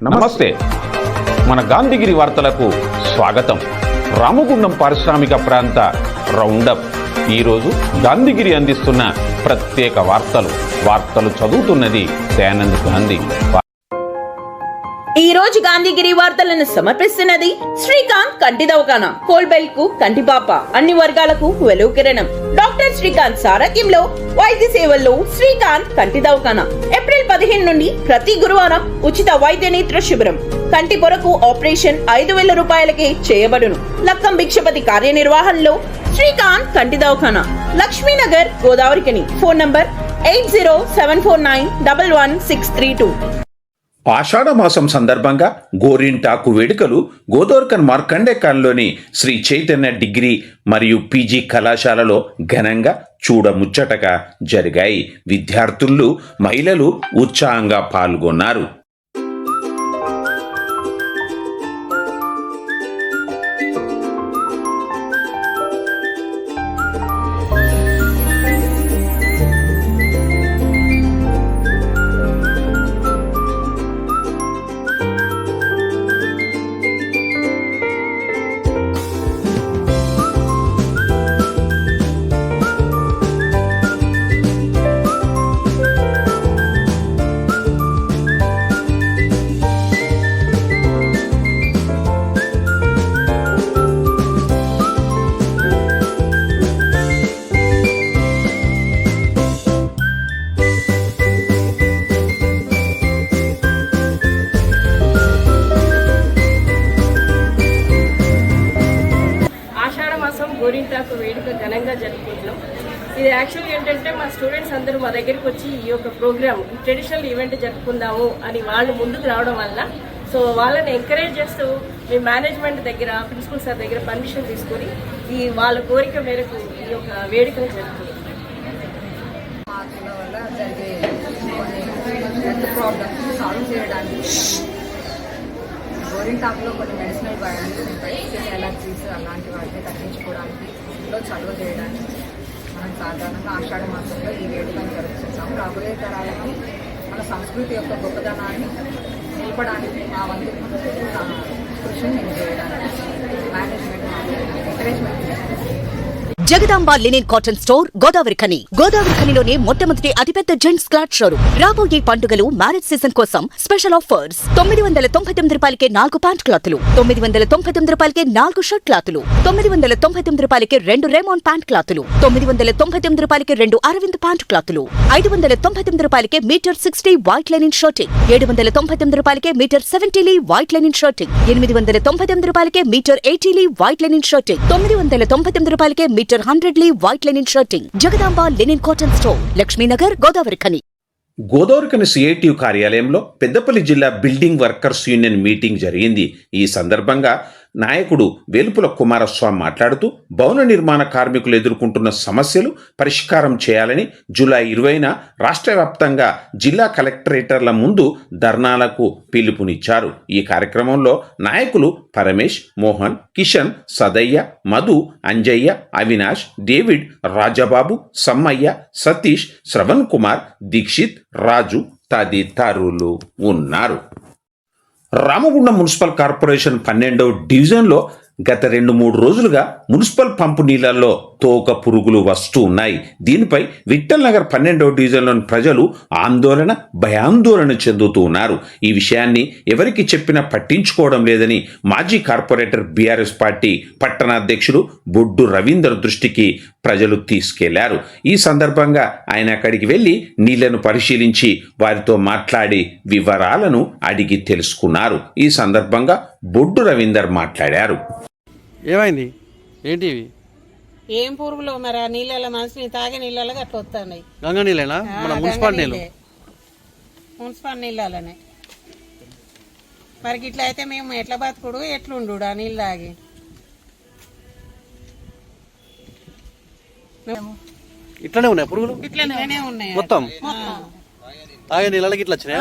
నమస్తే. మన గాంధీగిరి వార్తలకు స్వాగతం. రామగుండం పారిశ్రామిక ప్రాంత రౌండప్. ఈరోజు గాంధీగిరి అందిస్తున్న ప్రత్యేక వార్తలు చదువుతున్నది దయానంద్ గాంధీ. ఈ రోజు గాంధీగిరి వార్తలను సమర్పిస్తున్నది శ్రీకాంత్ కంటి దవాఖానా. కోల్బెల్ట్ కు కంటిపాప, అన్ని వర్గాలకు వెలుగు కిరణం. డాక్టర్ శ్రీకాంత్ సారథ్యంలో వైద్య సేవల్లో శ్రీకాంత్ కంటి దవాఖానా. ఏప్రిల్ 15 నుండి ప్రతి గురువారం ఉచిత వైద్య నేత్ర శిబిరం. కంటి పొరకు ఆపరేషన్ 5,000 రూపాయలకే చేయబడును. లక్కం భిక్షపతి కార్యనిర్వహణలో శ్రీకాంత్ కంటి దవాఖానా, లక్ష్మీనగర్, గోదావరికని. Phone number 8074911632. ఆషాఢ మాసం సందర్భంగా గోరింటాకు వేడుకలు గోదావరికన్ మార్కండేకాన్లోని శ్రీ చైతన్య డిగ్రీ మరియు పీజీ కళాశాలలో ఘనంగా చూడముచ్చటగా జరిగాయి. విద్యార్థులు, మహిళలు ఉత్సాహంగా పాల్గొన్నారు. గోరింటాకు వేడుక ఘనంగా జరుపుకుంటున్నాం. ఇది యాక్చువల్లీ ఏంటంటే మా స్టూడెంట్స్ అందరూ మా దగ్గరికి వచ్చి ఈ యొక్క ప్రోగ్రామ్ ట్రెడిషనల్ ఈవెంట్ జరుపుకుందాము అని వాళ్ళు ముందుకు రావడం వల్ల సో వాళ్ళని ఎంకరేజ్ చేస్తూ మీ మేనేజ్మెంట్ దగ్గర, ప్రిన్సిపల్ సార్ దగ్గర పర్మిషన్ తీసుకొని ఈ వాళ్ళ కోరిక మేరకు ఈ యొక్క వేడుకను జరుపుకుంటాం. గోరింటాకులో కొన్ని మెడిసినల్ వాల్యూస్ ఉంటాయి. స్కిన్ ఎలర్జీస్ అలాంటి వాటిని తగ్గించుకోవడానికి, ఇంట్లో చదువు చేయడానికి మనం సాధారణంగా ఆషాఢ మాసంలో ఈ వేడుకను జరుపుకుంటాం. రాబోయే తరాలకి మన సంస్కృతి యొక్క గొప్పదనాన్ని నిలపడానికి మా వంతు కృషిని నేను చేయడానికి management encouragement Jagadamba linen cotton store, Godavarikhani. గోదావరికనిలోనే మొట్టమొదటి అతిపెద్ద జెంట్స్ క్లాత్ షోరూమ్. రాబోయే పండుగలు, మ్యారేజ్ సీజన్ కోసం స్పెషల్ ఆఫర్స్. 999 రూపాయలకే 4 ప్యాంట్ క్లాతులు, 999 రూపాయలకే 4 షర్ట్ క్లాతులు, 999 రూపాయలకే 2 రేమాన్ ప్యాంట్ క్లాతులు, 999 రూపాయలకే 2 అరవింద్ ప్యాంట్ క్లాతులు, 599 రూపాయలకే మీటర్ 60 వైట్ లెనిన్ షర్టింగ్, 799 రూపాయలకే metre 70 lea white linen shirting, 899 రూపాయలకే metre 80 lea white linen shirting, 999 రూపాయలకే metre 100 lea white linen shirting. Jagadamba linen cotton store, Lakshminagar, Godavarikhani. Godavarikhani CITU కార్యాలయంలో పెద్దపల్లి జిల్లా బిల్డింగ్ వర్కర్స్ యూనియన్ మీటింగ్ జరిగింది. ఈ సందర్భంగా నాయకుడు వేలుపుల కుమారస్వామి మాట్లాడుతూ భవన నిర్మాణ కార్మికులు ఎదుర్కొంటున్న సమస్యలు పరిష్కారం చేయాలని జూలై 20న రాష్ట్ర వ్యాప్తంగా జిల్లా కలెక్టరేటర్ల ముందు ధర్నాలకు పిలుపునిచ్చారు. ఈ కార్యక్రమంలో నాయకులు పరమేష్, మోహన్, కిషన్, సదయ్య, మధు, అంజయ్య, అవినాష్, డేవిడ్, రాజబాబు, సమ్మయ్య, సతీష్, శ్రవణ్ కుమార్, దీక్షిత్, రాజు తదితరులు ఉన్నారు. రామగుండం మున్సిపల్ కార్పొరేషన్ 12వ డివిజన్లో గత 2-3 రోజులుగా మున్సిపల్ పంపు నీళ్లలో తోక పురుగులు వస్తూ ఉన్నాయి. దీనిపై విఠల్ నగర్ 12వ డివిజన్లోని ప్రజలు ఆందోళన, భయాందోళన చెందుతూ ఉన్నారు. ఈ విషయాన్ని ఎవరికి చెప్పినా పట్టించుకోవడం లేదని మాజీ కార్పొరేటర్ బీఆర్ఎస్ పార్టీ పట్టణాధ్యక్షుడు బొడ్డు రవీందర్ దృష్టికి ప్రజలు తీసుకెళ్లారు. ఈ సందర్భంగా ఆయన అక్కడికి వెళ్లి నీళ్లను పరిశీలించి వారితో మాట్లాడి వివరాలను అడిగి తెలుసుకున్నారు. ఈ సందర్భంగా బొడ్డు రవీందర్ మాట్లాడారు. ఏమైంది, ఏంటివి? ఏం పురుగులు మరి ఆ నీళ్ళ మనిషిని తాగే నీళ్ళలో అట్లా వస్తున్నాయి. గంగ నీళ్ళేనా? మన మున్సిపల్ నీళ్ళు, మున్సిపల్ నీళ్ళనే. మరి ఇట్లా అయితే మేము ఎట్లా బతుకుడు, ఎట్లుండు ఆ నీళ్ళు తాగి? ఇట్లనే ఉన్నాయి పురుగులు, ఇట్లనే ఉన్నాయి మొత్తం తాగే నీళ్ళకి ఇట్లా వచ్చినాయి.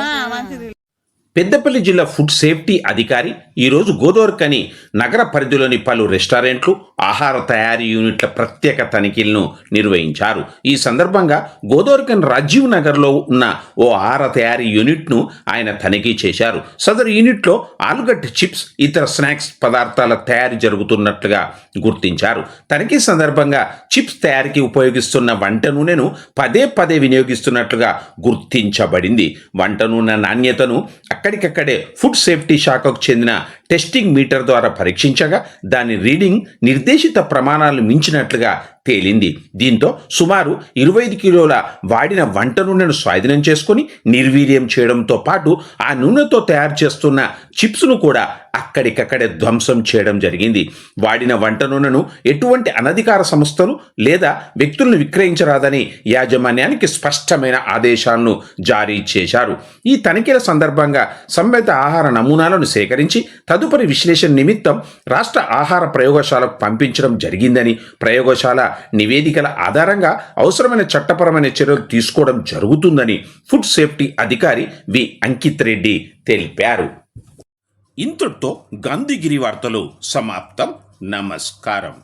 పెద్దపల్లి జిల్లా ఫుడ్ సేఫ్టీ అధికారి ఈరోజు గోదావరిఖని నగర పరిధిలోని పలు రెస్టారెంట్లు, ఆహార తయారీ యూనిట్ల ప్రత్యేక తనిఖీలను నిర్వహించారు. ఈ సందర్భంగా గోదావరిఖని రాజీవ్ నగర్లో ఉన్న ఓ ఆహార తయారీ యూనిట్ను ఆయన తనిఖీ చేశారు. సదరు యూనిట్లో ఆలుగడ్డ చిప్స్, ఇతర స్నాక్స్ పదార్థాల తయారీ జరుగుతున్నట్లుగా గుర్తించారు. తనిఖీ సందర్భంగా చిప్స్ తయారీకి ఉపయోగిస్తున్న వంట నూనెను పదే పదే వినియోగిస్తున్నట్లుగా గుర్తించబడింది. వంట నూనె నాణ్యతను అక్కడికక్కడే ఫుడ్ సేఫ్టీ శాఖకు చెందిన టెస్టింగ్ మీటర్ ద్వారా పరీక్షించగా దాని రీడింగ్ నిర్దేశిత ప్రమాణాలు మించినట్లుగా తేలింది. దీంతో సుమారు 25 కిలోల వాడిన వంట నూనెను స్వాధీనం చేసుకుని నిర్వీర్యం చేయడంతో పాటు ఆ నూనెతో తయారు చేస్తున్న చిప్స్ను కూడా అక్కడికక్కడే ధ్వంసం చేయడం జరిగింది. వాడిన వంట నూనెను ఎటువంటి అనధికార సంస్థలు లేదా వ్యక్తులను విక్రయించరాదని యాజమాన్యానికి స్పష్టమైన ఆదేశాలను జారీ చేశారు. ఈ తనిఖీల సందర్భంగా సంబంధిత ఆహార నమూనాలను సేకరించి తదుపరి విశ్లేషణ నిమిత్తం రాష్ట్ర ఆహార ప్రయోగశాలకు పంపించడం జరిగిందని, ప్రయోగశాల నివేదికల ఆధారంగా అవసరమైన చట్టపరమైన చర్యలు తీసుకోవడం జరుగుతుందని ఫుడ్ సేఫ్టీ అధికారి వి అంకిత్ రెడ్డి తెలిపారు. ఇంతటితో గాంధీగిరి వార్తలు సమాప్తం. నమస్కారం.